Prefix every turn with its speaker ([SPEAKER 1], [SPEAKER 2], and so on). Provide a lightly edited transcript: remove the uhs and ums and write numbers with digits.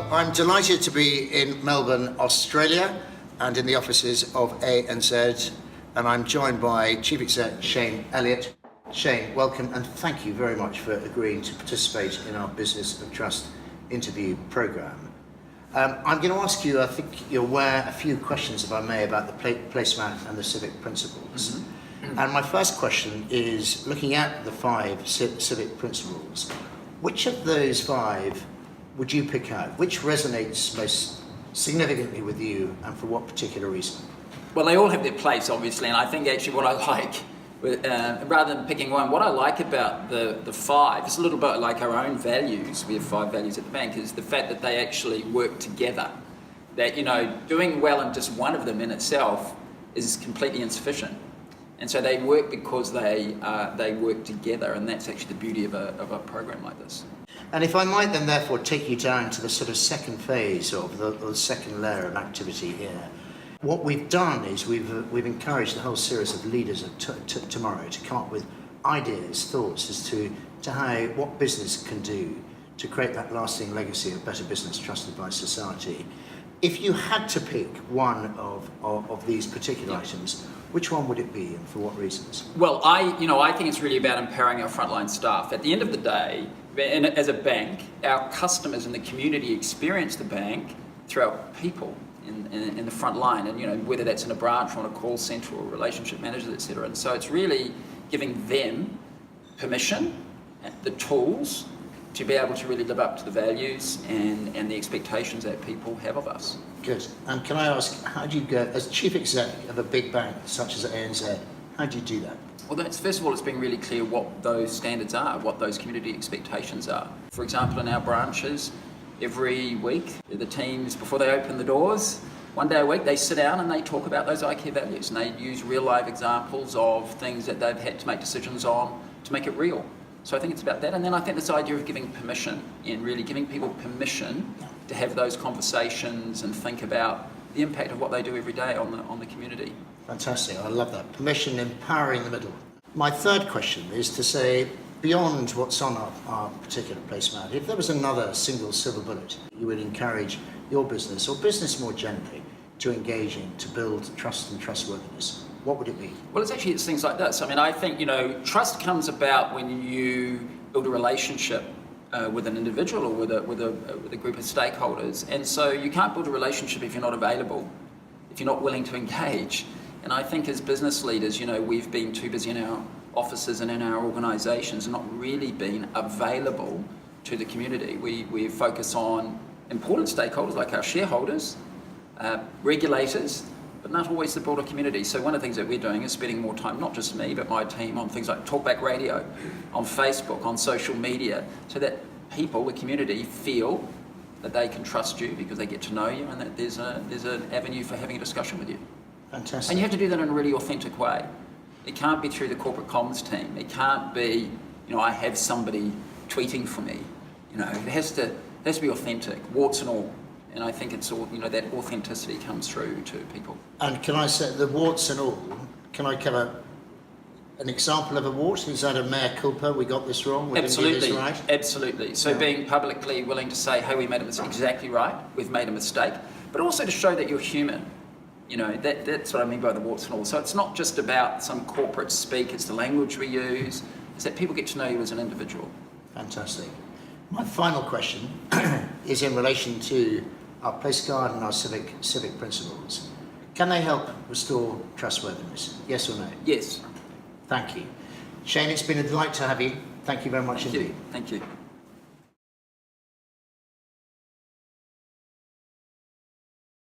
[SPEAKER 1] Well, I'm delighted to be in Melbourne, Australia, and in the offices of ANZ, and I'm joined by Chief Exec Shayne Elliott. Shayne, welcome, and thank you very much for agreeing to participate in our Business of Trust interview programme. I'm going to ask you, I think you're aware, a few questions, if I may, about the placemat and the civic principles. Mm-hmm. And my first question is, looking at the 5 civic principles, which of those 5 would you pick out? Which resonates most significantly with you, and for what particular reason?
[SPEAKER 2] Well, they all have their place, obviously, and I think actually what I like, rather than picking one, what I like about the 5, it's a little bit like our own values. We have 5 values at the bank, is the fact that they actually work together. That, doing well in just one of them in itself is completely insufficient. And so they work because they work together, and that's actually the beauty of a program like this.
[SPEAKER 1] And if I might then therefore take you down to the sort of second phase of the second layer of activity here, what we've done is we've encouraged the whole series of leaders of tomorrow to come up with ideas, thoughts as to what business can do to create that lasting legacy of better business trusted by society. If you had to pick one of these particular items, which one would it be, and for what reasons?
[SPEAKER 2] Well, I think it's really about empowering our frontline staff. At the end of the day, and as a bank, our customers and the community experience the bank through our people in the front line, and whether that's in a branch or on a call centre or relationship managers, etc. And so it's really giving them permission, the tools, to be able to really live up to the values and the expectations that people have of us.
[SPEAKER 1] Good. And can I ask, how do you go, as chief exec of a big bank such as ANZ, how do you do that?
[SPEAKER 2] Well, first of all, it's being really clear what those standards are, what those community expectations are. For example, in our branches, every week, the teams, before they open the doors, one day a week, they sit down and they talk about those IKEA values, and they use real life examples of things that they've had to make decisions on to make it real. So I think it's about that. And then I think this idea of giving permission, and really giving people permission to have those conversations and think about the impact of what they do every day on the community.
[SPEAKER 1] Fantastic, I love that. Permission, empowering the middle. My third question is to say, beyond what's on our particular placemat, if there was another single silver bullet you would encourage your business, or business more generally, to engage in, to build trust and trustworthiness, what would it be?
[SPEAKER 2] Well, it's things like this. I think, trust comes about when you build a relationship with an individual or with a group of stakeholders. And so you can't build a relationship if you're not available, if you're not willing to engage. And I think as business leaders, we've been too busy in our offices and in our organisations and not really been available to the community. We focus on important stakeholders like our shareholders, regulators, but not always the broader community. So one of the things that we're doing is spending more time, not just me, but my team, on things like Talkback Radio, on Facebook, on social media, so that people, the community, feel that they can trust you because they get to know you, and that there's an avenue for having a discussion with you.
[SPEAKER 1] Fantastic.
[SPEAKER 2] And you have to do that in a really authentic way. It can't be through the corporate comms team. It can't be, I have somebody tweeting for me. It has to be authentic, warts and all. And I think it's all, that authenticity comes through to people.
[SPEAKER 1] And can I say, the warts and all, can I cover an example of a wart? Is that a mea culpa? We got this wrong? We
[SPEAKER 2] Absolutely.
[SPEAKER 1] Didn't do this right?
[SPEAKER 2] Absolutely. So being publicly willing to say, hey, we made a mistake, exactly right, we've made a mistake, but also to show that you're human. That's what I mean by the warts and all. So it's not just about some corporate speak, it's the language we use, it's that people get to know you as an individual.
[SPEAKER 1] Fantastic. My final question is in relation to our place card and our civic principles. Can they help restore trustworthiness? Yes or no?
[SPEAKER 2] Yes.
[SPEAKER 1] Thank you. Shayne, it's been a delight to have you. Thank you very much indeed.
[SPEAKER 2] Thank you.